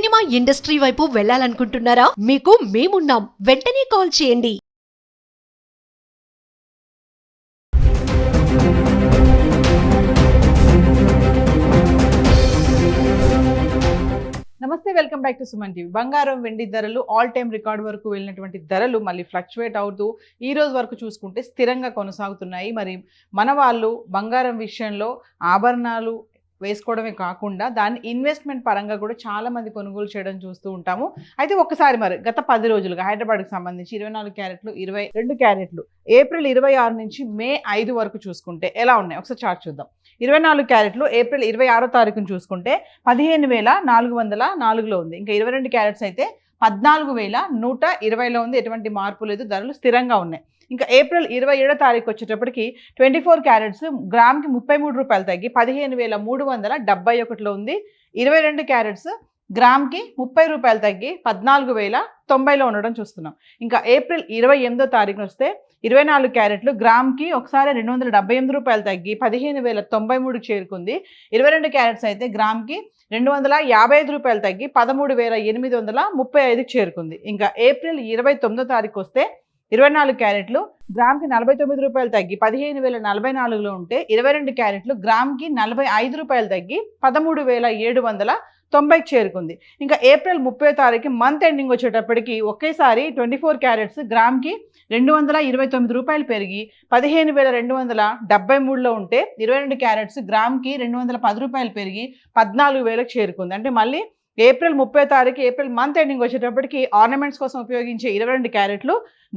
Cinema industry వైపు వెళ్ళాలనుకుంటున్నారా? మీకు మేమున్నాం. వెంటనే కాల్ చేయండి. నమస్తే, welcome back to Suman TV. బంగారం వెండి ధరలు ఆల్ టైమ్ రికార్డ్ వరకు వెళ్ళినటువంటి ధరలు మళ్ళీ ఫ్లక్చువేట్ అవుతూ ఈ రోజు వరకు చూసుకుంటే స్థిరంగా కొనసాగుతున్నాయి. మరి మన వాళ్ళు బంగారం విషయంలో ఆభరణాలు వేసుకోవడమే కాకుండా దాన్ని ఇన్వెస్ట్మెంట్ పరంగా కూడా చాలా మంది కొనుగోలు చేయడం చూస్తూ ఉంటాము. అయితే ఒక్కసారి మరి గత 10 రోజులుగా హైదరాబాద్కి సంబంధించి 24 క్యారెట్లు 22 క్యారెట్లు ఏప్రిల్ 26 నుంచి మే 5 వరకు చూసుకుంటే ఎలా ఉన్నాయి ఒకసారి చార్ట్ చూద్దాం. 24 క్యారెట్లు ఏప్రిల్ 26వ తారీఖును చూసుకుంటే 15,404లో ఉంది. ఇంకా 22 క్యారెట్స్ అయితే 14,120లో ఉంది. ఎటువంటి మార్పు లేదు, ధరలు స్థిరంగా ఉన్నాయి. ఇంకా ఏప్రిల్ 27వ తారీఖు వచ్చేటప్పటికి 24 క్యారెట్స్ గ్రామ్కి 33 రూపాయలు తగ్గి 15,371లో ఉంది. 22 క్యారెట్స్ గ్రామ్కి 30 రూపాయలు తగ్గి 14,090లో ఉండడం చూస్తున్నాం. ఇంకా ఏప్రిల్ 28వ తారీఖున వస్తే 24 క్యారెట్లు గ్రామ్కి ఒకసారి 278 రూపాయలు తగ్గి 15,093 చేరుకుంది. 22 క్యారెట్స్ అయితే గ్రామ్కి 255 రూపాయలు తగ్గి 13,835 చేరుకుంది. ఇంకా ఏప్రిల్ 29వ తారీఖు వస్తే 24 క్యారెట్లు గ్రామ్కి 49 రూపాయలు తగ్గి 15,044లో ఉంటే 22 క్యారెట్లు గ్రామ్కి 45 రూపాయలు తగ్గి 13,790 చేరుకుంది. ఇంకా ఏప్రిల్ 30వ తారీఖు మంత్ ఎండింగ్ వచ్చేటప్పటికి ఒకేసారి 24 క్యారెట్స్ గ్రామ్కి 229 రూపాయలు పెరిగి 15,273లో ఉంటే 22 క్యారెట్స్ గ్రామ్కి 210 రూపాయలు పెరిగి 14,000 చేరుకుంది. అంటే మళ్ళీ ఏప్రిల్ 30వ తారీఖు ఏప్రిల్ మంత్ ఎండింగ్ వచ్చేటప్పటికి ఆర్నమెంట్స్ కోసం ఉపయోగించే 22 క్యారెట్లు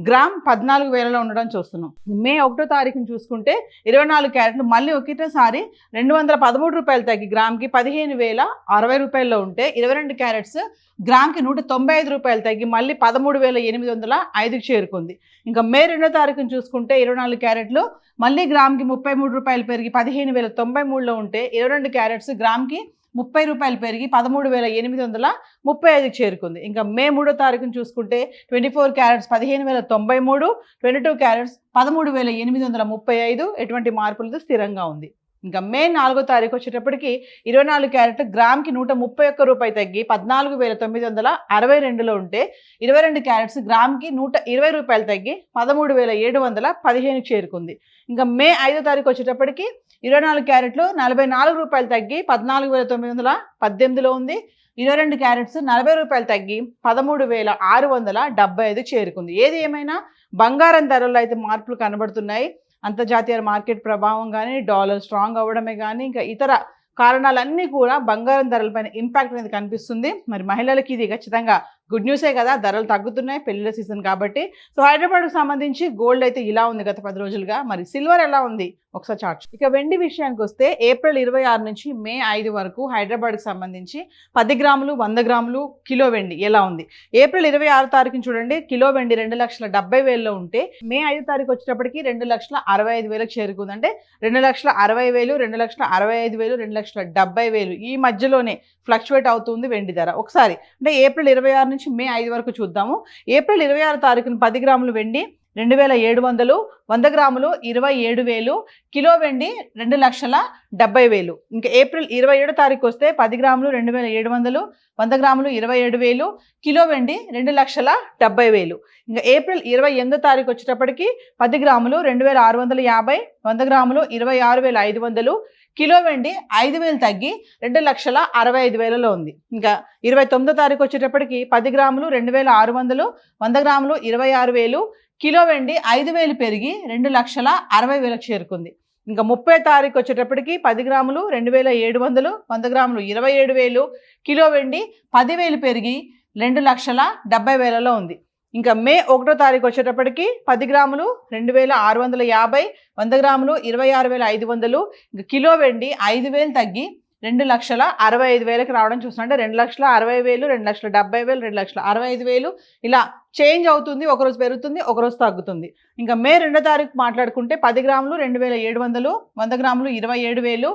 గ్రామ్ 14,000లో ఉండడం చూస్తున్నాం. మే 1వ తారీఖుని చూసుకుంటే 24 క్యారెట్లు మళ్ళీ ఒకేసారి 213 రూపాయలు తగ్గి గ్రామ్కి 15,060 రూపాయల్లో ఉంటే 22 క్యారెట్స్ గ్రామ్కి 195 రూపాయలు తగ్గి మళ్ళీ 13,805 చేరుకుంది. ఇంకా మే 2వ తారీఖుని చూసుకుంటే 24 క్యారెట్లు మళ్ళీ గ్రామ్కి 33 రూపాయలు పెరిగి 15,093లో ఉంటే 22 క్యారెట్స్ గ్రామ్కి 30 రూపాయలు పెరిగి 13,835 చేరుకుంది. ఇంకా మే 3వ తారీఖును చూసుకుంటే 24 క్యారెట్స్ 15,093, 22 క్యారెట్స్ 13,835, ఎటువంటి మార్పులతో స్థిరంగా ఉంది. ఇంకా మే 4వ తారీఖు వచ్చేటప్పటికి 24 క్యారెట్ గ్రామ్కి 131 రూపాయి తగ్గి 14,962లో ఉంటే 22 క్యారెట్స్ గ్రామ్కి 120 రూపాయలు తగ్గి 13,715 చేరుకుంది. ఇంకా మే 5వ తారీఖు వచ్చేటప్పటికి 24 క్యారెట్లు 44 రూపాయలు తగ్గి 14,918లో ఉంది. 22 క్యారెట్స్ 40 రూపాయలు తగ్గి 13,675 చేరుకుంది. ఏది ఏమైనా బంగారం ధరల్లో అయితే మార్పులు కనబడుతున్నాయి. అంతర్జాతీయ మార్కెట్ ప్రభావం కానీ, డాలర్ స్ట్రాంగ్ అవ్వడమే కానీ, ఇంకా ఇతర కారణాలన్నీ కూడా బంగారం ధరలపైన ఇంపాక్ట్ అనేది కనిపిస్తుంది. మరి మహిళలకి ఇది ఖచ్చితంగా గుడ్ న్యూసే కదా, ధరలు తగ్గుతున్నాయి, పెళ్లిళ్ళ సీజన్ కాబట్టి. సో హైదరాబాద్కు సంబంధించి గోల్డ్ అయితే ఇలా ఉంది గత 10 రోజులుగా. మరి సిల్వర్ ఎలా ఉంది ఒకసారి చార్ట్. ఇక వెండి విషయానికి వస్తే ఏప్రిల్ 26 నుంచి మే 5 వరకు హైదరాబాద్కి సంబంధించి 10 గ్రాములు 100 గ్రాములు కిలో వెండి ఎలా ఉంది. ఏప్రిల్ 26 తారీఖుని చూడండి, కిలో వెండి 2,70,000లో ఉంటే మే 5 తారీఖు వచ్చేటప్పటికి 2,65,000 చేరుకుంది. అంటే 2,60,000, 2,65,000, 2,70,000 ఈ మధ్యలోనే ఫ్లక్చువేట్ అవుతుంది వెండి ధర. ఒకసారి అంటే ఏప్రిల్ 26 నుంచి మే 5 వరకు చూద్దాము. ఏప్రిల్ 26 తారీఖున 10 గ్రాములు వెండి 2,700, 100 గ్రాములు 27,000, కిలో వెండి 2,70,000. ఇంకా ఏప్రిల్ 27 తారీఖు వస్తే 10 గ్రాములు 2,700, 100 గ్రాములు 27,000, కిలో వెండి 2,70,000. ఇంకా ఏప్రిల్ 28 తారీఖు వచ్చేటప్పటికి 10 గ్రాములు 2,650, 100 గ్రాములు 26,500, కిలో వెండి 5,000 తగ్గి 2,65,000లో ఉంది. ఇంకా 29 తారీఖు వచ్చేటప్పటికి 10 గ్రాములు 2,600, 100 గ్రాములు 26,000, కిలో వెండి 5,000 పెరిగి 2,60,000 చేరుకుంది. ఇంకా 30 తారీఖు వచ్చేటప్పటికి 10 గ్రాములు 2,700, 100 గ్రాములు 27,000, కిలో వెండి 10,000 పెరిగి 2,70,000లో ఉంది. ఇంకా మే 1వ తారీఖు వచ్చేటప్పటికి 10 గ్రాములు 2,650, 100 గ్రాములు 26,500, ఇంకా కిలో వెండి 5,000 తగ్గి 2,65,000కి రావడం చూస్తున్నాం. అంటే 2,60,000, 2,70,000, 2,65,000 ఇలా చేంజ్ అవుతుంది. ఒకరోజు పెరుగుతుంది, ఒకరోజు తగ్గుతుంది. ఇంకా మే 2వ తారీఖు మాట్లాడుకుంటే 10 గ్రాములు 2,700, 100 గ్రాములు 27,000,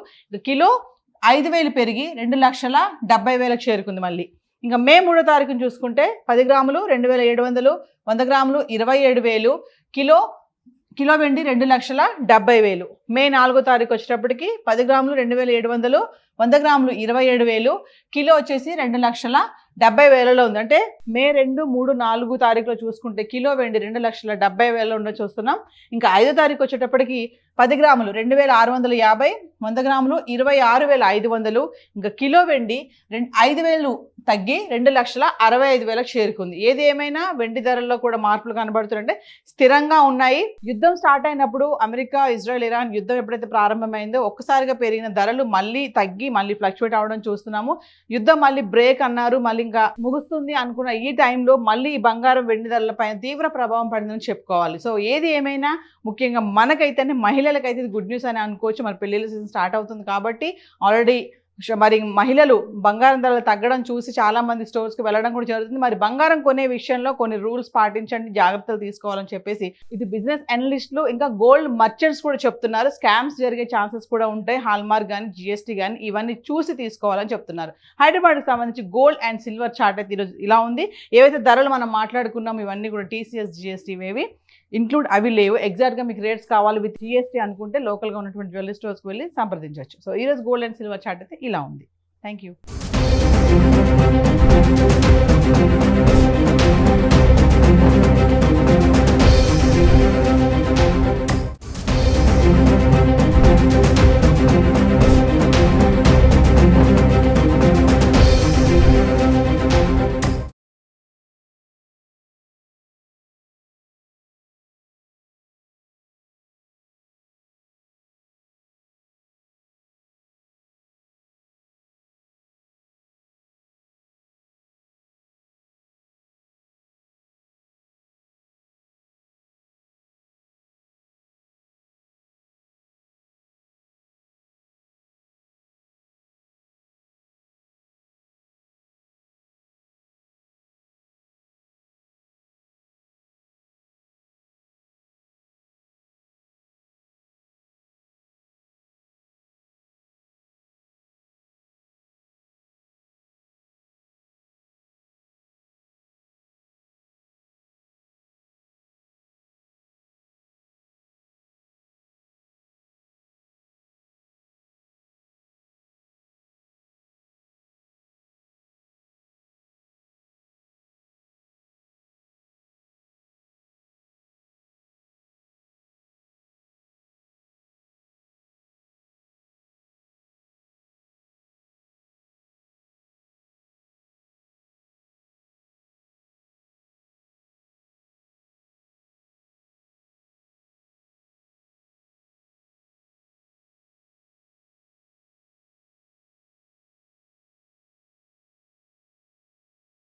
కిలో 5,000 పెరిగి 2,70,000 చేరుకుంది మళ్ళీ. ఇంకా మే 3వ తారీఖుని చూసుకుంటే 10 గ్రాములు 2,700, 100 గ్రాములు 27,000, కిలో వెండి 2,70,000. మే 4వ తారీఖు వచ్చేటప్పటికి 10 గ్రాములు 2,700, 100 గ్రాములు 27,000, కిలో వచ్చేసి 2,70,000లో ఉంది. అంటే మే 2, 3, 4 తారీఖులో చూసుకుంటే కిలో వెండి 2,70,000 ఉన్న చూస్తున్నాం. ఇంకా 5వ తారీఖు వచ్చేటప్పటికి 10 గ్రాములు 2,650, 100 గ్రాములు 26,500, ఇంకా కిలో వెండి 5,000 తగ్గి 2,65,000 చేరుకుంది. ఏది ఏమైనా వెండి ధరల్లో కూడా మార్పులు కనబడుతుంటే స్థిరంగా ఉన్నాయి. యుద్ధం స్టార్ట్ అయినప్పుడు అమెరికా, ఇజ్రాయెల్, ఇరాన్ యుద్ధం ఎప్పుడైతే ప్రారంభమైందో ఒక్కసారిగా పెరిగిన ధరలు మళ్ళీ తగ్గి మళ్ళీ ఫ్లక్చువేట్ అవడం చూస్తున్నాము. యుద్ధం మళ్ళీ బ్రేక్ అన్నారు, మళ్ళీ ఇంకా ముగుస్తుంది అనుకున్న ఈ టైంలో మళ్ళీ ఈ బంగారం వెండి ధరల పైన తీవ్ర ప్రభావం పడిందని చెప్పుకోవాలి. సో ఏది ఏమైనా ముఖ్యంగా మనకైతేనే మహిళలకైతే ఇది గుడ్ న్యూస్ అని అనుకోవచ్చు. మరి పెళ్ళిళ్ళ సీజన్ స్టార్ట్ అవుతుంది కాబట్టి ఆల్రెడీ మరి మహిళలు బంగారం ధరలు తగ్గడం చూసి చాలా మంది స్టోర్స్కి వెళ్ళడం కూడా జరుగుతుంది. మరి బంగారం కొనే విషయంలో కొన్ని రూల్స్ పాటించండి, జాగ్రత్తలు తీసుకోవాలని చెప్పేసి ఇది బిజినెస్ అనలిస్టులు ఇంకా గోల్డ్ మర్చెంట్స్ కూడా చెప్తున్నారు. స్కామ్స్ జరిగే ఛాన్సెస్ కూడా ఉంటాయి. హాల్మార్క్ కానీ, జిఎస్టీ కానీ ఇవన్నీ చూసి తీసుకోవాలని చెప్తున్నారు. హైదరాబాద్కి సంబంధించి గోల్డ్ అండ్ సిల్వర్ చార్ట్ అయితే ఈరోజు ఇలా ఉంది. ఏవైతే ధరలు మనం మాట్లాడుకున్నాం ఇవన్నీ కూడా టీసీఎస్, జిఎస్టీ ఇవేవి ఇంక్లూడ్ అవి లేవు. ఎగ్జాక్ట్గా మీకు రేట్స్ కావాలి విత్ జిఎస్టీ అనుకుంటే లోకల్గా ఉన్నటువంటి జ్యువెలరీ స్టోర్స్కి వెళ్ళి సంప్రదించవచ్చు. సో ఈరోజు గోల్డ్ అండ్ సిల్వర్ చార్ట్ అయితే ఇలా ఉంది. Thank you.